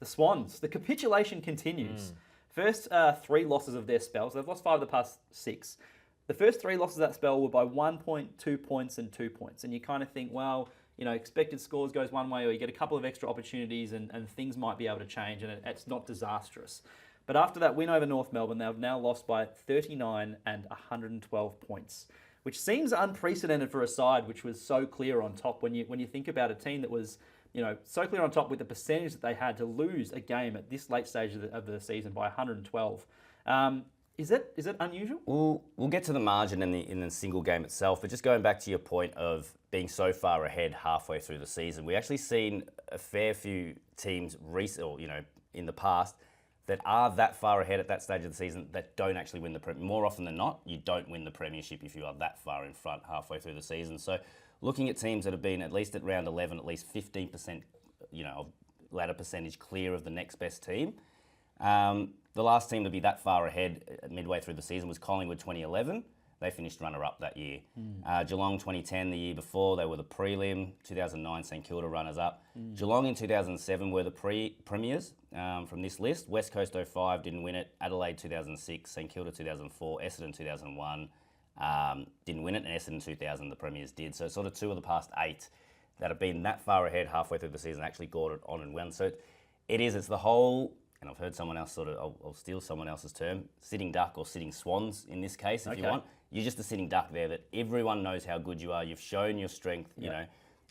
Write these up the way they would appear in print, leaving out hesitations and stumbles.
Swans, the capitulation continues. First 3 losses of their spells. They've lost 5 of the past 6. The first 3 losses of that spell were by 1 point, 2 points, and 2 points. And you kind of think, well, expected scores goes one way, or you get a couple of extra opportunities and things might be able to change, and it's not disastrous. But after that win over North Melbourne, they've now lost by 39 and 112 points, which seems unprecedented for a side which was so clear on top. When you think about a team that was so clear on top with the percentage that they had to lose a game at this late stage of the season by 112. Is it unusual? We'll get to the margin in the single game itself, but just going back to your point of being so far ahead halfway through the season, we actually seen a fair few teams in the past that are that far ahead at that stage of the season that don't actually win the Premiership. More often than not, you don't win the Premiership if you are that far in front halfway through the season. So looking at teams that have been at least at round 11, at least 15%, of ladder percentage clear of the next best team. The last team to be that far ahead midway through the season was Collingwood 2011. They finished runner-up that year. Geelong 2010, the year before, they were the prelim. 2009, St Kilda runners-up. Geelong in 2007 were the premiers from this list. West Coast 05 didn't win it. Adelaide 2006, St Kilda 2004, Essendon 2001 didn't win it, and Essendon 2000 the premiers did. So sort of 2 of the past 8 that have been that far ahead halfway through the season actually got it on and won. So it's the whole... And I've heard someone else I'll steal someone else's term, sitting duck or sitting swans in this case, if you want. You're just a sitting duck there that everyone knows how good you are. You've shown your strength,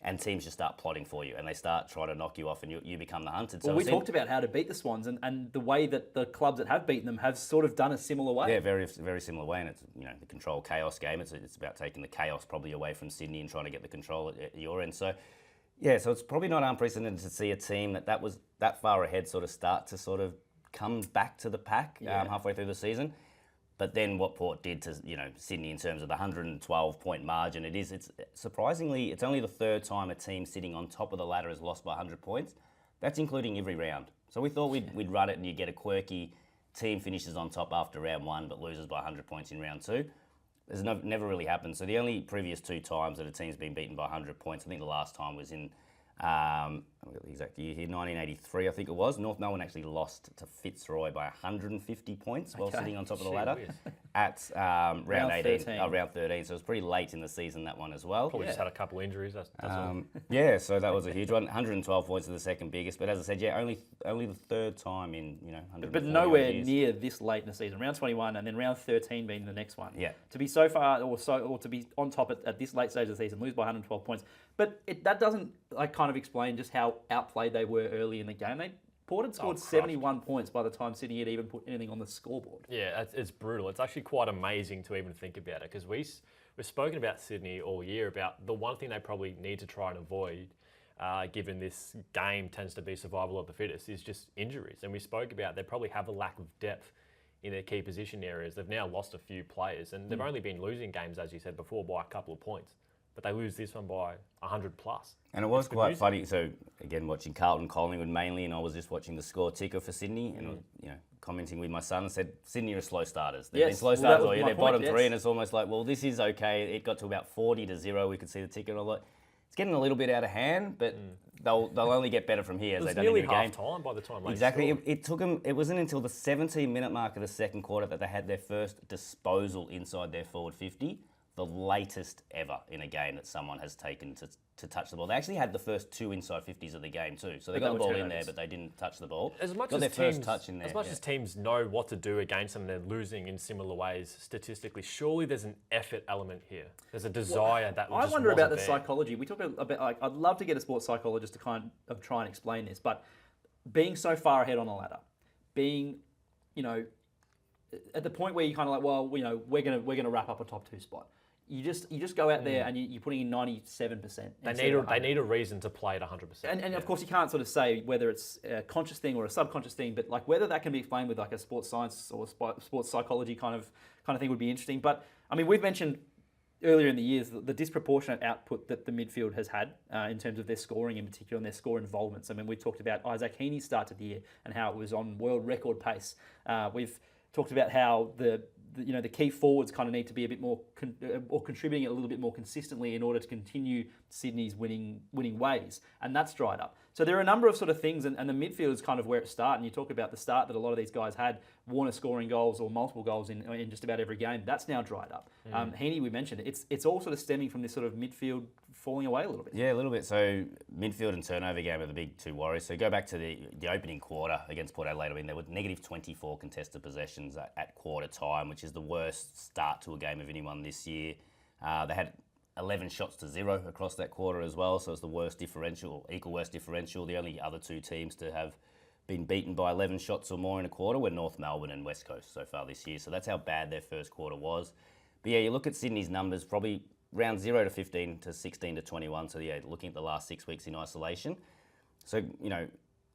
and teams just start plotting for you and they start trying to knock you off and you become the hunted. Well, we talked about how to beat the Swans and the way that the clubs that have beaten them have sort of done a similar way. Yeah, very, very similar way. And it's, the control chaos game. It's about taking the chaos probably away from Sydney and trying to get the control at your end. So, yeah, so it's probably not unprecedented to see a team that was that far ahead sort of start to sort of come back to the pack halfway through the season. But then what Port did to Sydney in terms of the 112-point margin, it's surprisingly, it's only the 3rd time a team sitting on top of the ladder has lost by 100 points. That's including every round. So we thought we'd run it and you get a quirky team finishes on top after round 1 but loses by 100 points in round 2. It's never really happened. So the only previous 2 times that a team's been beaten by 100 points, I think the last time was in, I've got the exact year here, 1983 I think it was. North Melbourne actually lost to Fitzroy by 150 points while sitting on top of the ladder at round 18, round 13. So it was pretty late in the season, that one as well. Probably just had a couple injuries, that's all. Yeah, so that was a huge one. 112 points is the second biggest, but as I said, only the 3rd time in 140 But nowhere years. near this late in the season. Round 21 and then round 13 being the next one. Yeah. To be so far or to be on top at this late stage of the season, lose by 112 points. But that doesn't kind of explain just how outplayed they were early in the game. Port had scored 71 points by the time Sydney had even put anything on the scoreboard. Yeah, it's brutal. It's actually quite amazing to even think about it because we've spoken about Sydney all year about the one thing they probably need to try and avoid, given this game tends to be survival of the fittest, is just injuries. And we spoke about they probably have a lack of depth in their key position areas. They've now lost a few players and they've only been losing games, as you said before, by a couple of points. But they lose this one by 100 plus. And it was quite funny. So again, watching Carlton Collingwood mainly, and I was just watching the score ticker for Sydney, and commenting with my son, and said Sydney are slow starters. They've been slow starters all year. They're bottom 3, and it's almost like, well, this is okay. It got to about 40-0. We could see the ticker, and I'm like, it's getting a little bit out of hand, but they'll only get better from here as they don't in the game. It was nearly half time by the time. Exactly. It took them. It wasn't until the 17-minute mark of the second quarter that they had their first disposal inside their forward 50. The latest ever in a game that someone has taken to touch the ball. They actually had the first 2 inside 50s of the game too. So they got the ball in there, but they didn't touch the ball. As much got as their teams, first touch in there. As much as teams know what to do against them, they're losing in similar ways statistically. Surely there's an effort element here. There's a desire that I just wonder about the wasn't there. psychology. We talk about I'd love to get a sports psychologist to kind of try and explain this, but being so far ahead on a ladder, being, at the point where you kind of like, well, we're gonna wrap up a top 2 spot. You just go out there and you're putting in 97%. They need a reason to play at 100%. And of course you can't sort of say whether it's a conscious thing or a subconscious thing, but like whether that can be explained with like a sports science or sports psychology kind of thing would be interesting. But I mean, we've mentioned earlier in the years the disproportionate output that the midfield has had in terms of their scoring in particular and their score involvements. I mean, we talked about Isaac Heaney's start to the year and how it was on world record pace. We've talked about how the the key forwards kind of need to be a bit more or contributing a little bit more consistently in order to continue Sydney's winning ways, and that's dried up. So there are a number of sort of things, and the midfield is kind of where it started. And you talk about the start that a lot of these guys had, Warner scoring goals or multiple goals in just about every game. That's now dried up. Heaney, we mentioned it's all sort of stemming from this sort of midfield falling away a little bit. Yeah, a little bit. So midfield and turnover game are the big two worries. So go back to the opening quarter against Port Adelaide. I mean, there were negative 24 contested possessions at quarter time, which is the worst start to a game of anyone this year. They had 11 shots to 0 across that quarter as well, so it's the worst differential, equal worst differential. The only other two teams to have been beaten by 11 shots or more in a quarter were North Melbourne and West Coast so far this year. So that's how bad their first quarter was. But yeah, you look at Sydney's numbers, probably round 0 to 15 to 16 to 21. So yeah, looking at the last 6 weeks in isolation. So,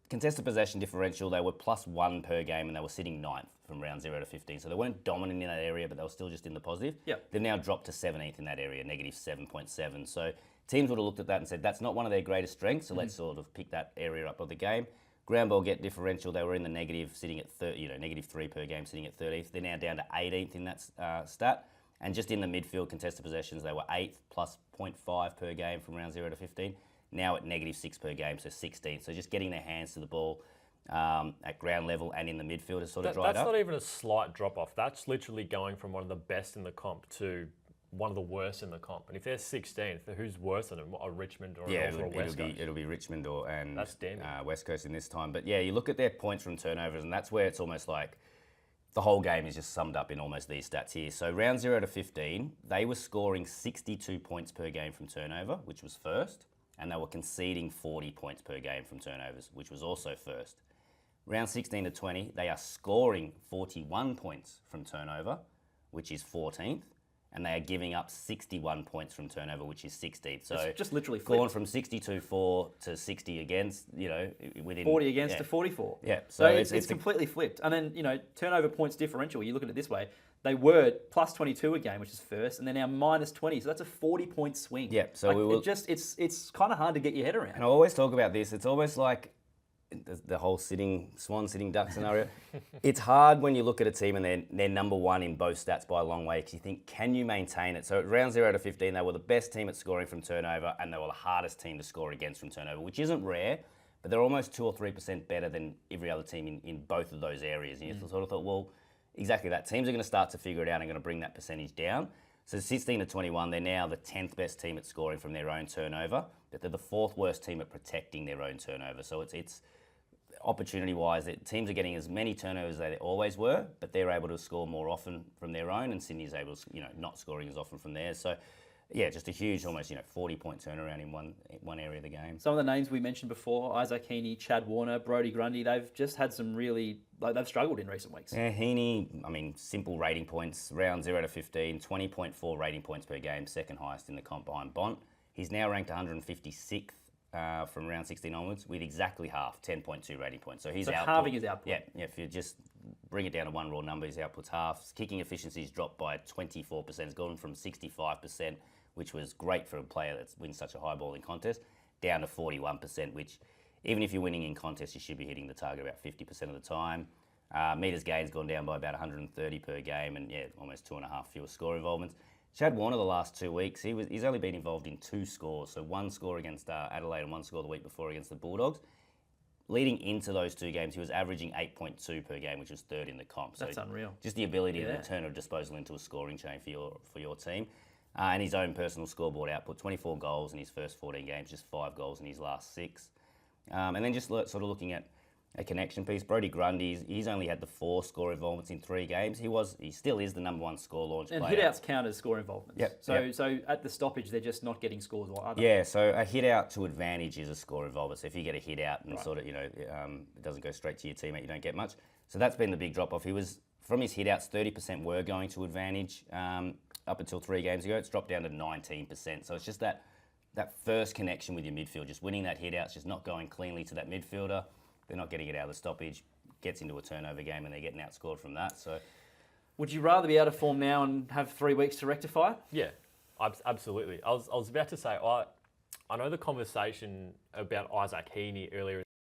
contested possession differential, they were +1 per game and they were sitting 9th from round 0 to 15. So they weren't dominant in that area, but they were still just in the positive. Yep. They've now dropped to 17th in that area, negative 7.7. So teams would have looked at that and said, that's not one of their greatest strengths, so let's sort of pick that area up of the game. Ground ball get differential, they were in the negative, sitting at negative 3 per game, sitting at 13th. They're now down to 18th in that stat. And just in the midfield contested possessions, they were 8th plus 0.5 per game from round 0 to 15. Now at negative 6 per game, so 16th. So just getting their hands to the ball at ground level and in the midfield has sort of dried up. That's not even a slight drop off. That's literally going from one of the best in the comp to one of the worst in the comp. And if they're 16th, who's worse than them? A Richmond or a West Coast? It'll be Richmond and that's West Coast in this time. But yeah, you look at their points from turnovers, and that's where it's almost like the whole game is just summed up in almost these stats here. So round 0 to 15, they were scoring 62 points per game from turnover, which was first, and they were conceding 40 points per game from turnovers, which was also first. Round 16 to 20, they are scoring 41 points from turnover, which is 14th, and they are giving up 61 points from turnover, which is 16th. So It's just literally gone flipped. from 62-4 to 60 against, within 40 against to 44. Yeah, So it's completely flipped. And then, turnover points differential, you look at it this way, they were plus 22 a game, which is first, and they're now minus 20. So that's a 40-point swing. Yeah, so it's kind of hard to get your head around. And I always talk about this. It's almost like the whole swan sitting duck scenario. It's hard when you look at a team and they're number one in both stats by a long way, because you think, can you maintain it? So at round 0 to 15, they were the best team at scoring from turnover, and they were the hardest team to score against from turnover, which isn't rare, but they're almost 2 or 3% better than every other team in both of those areas. And you sort of thought, well, exactly that. Teams are going to start to figure it out and going to bring that percentage down. So 16 to 21, they're now the 10th best team at scoring from their own turnover, but they're the 4th worst team at protecting their own turnover. So it's opportunity-wise, teams are getting as many turnovers as they always were, but they're able to score more often from their own, and Sydney's able to, not scoring as often from theirs. So, yeah, just a huge, almost 40-point turnaround in one area of the game. Some of the names we mentioned before, Isaac Heaney, Chad Warner, Brodie Grundy, they've just had some really, they've struggled in recent weeks. Yeah, Heaney, simple rating points, round 0 to 15, 20.4 rating points per game, second highest in the comp behind Bont. He's now ranked 156th. From round 16 onwards, with exactly half, 10.2 rating points. So he's output. Halving his output. Yeah, if you just bring it down to one raw number, his output's half. Kicking efficiency's dropped by 24%. It's gone from 65%, which was great for a player that wins such a high ball in contest, down to 41%, which even if you're winning in contest, you should be hitting the target about 50% of the time. Metres gain's gone down by about 130 per game, and almost 2.5 fewer score involvements. Chad Warner, the last 2 weeks, he's only been involved in 2 scores. So 1 score against Adelaide and 1 score the week before against the Bulldogs. Leading into those 2 games, he was averaging 8.2 per game, which was 3rd in the comp. That's unreal. Just the ability to turn a disposal into a scoring chain for your team. And his own personal scoreboard output, 24 goals in his first 14 games, just 5 goals in his last 6. And then just sort of looking at a connection piece. Brodie Grundy, he's only had the 4 score involvements in 3 games. He still is the number 1 score launch player. And hit-outs count as score involvements. Yep. So at the stoppage, they're just not getting scores, are they? Yeah, so a hit-out to advantage is a score involvement. So if you get a hit-out and sort of, it doesn't go straight to your teammate, you don't get much. So that's been the big drop-off. From his hit-outs, 30% were going to advantage up until 3 games ago. It's dropped down to 19%. So it's just that first connection with your midfield, just winning that hit-out, just not going cleanly to that midfielder. They're not getting it out of the stoppage, gets into a turnover game, and they're getting outscored from that. So, would you rather be out of form now and have 3 weeks to rectify it? Yeah, absolutely. I was about to say, I know the conversation about Isaac Heaney earlier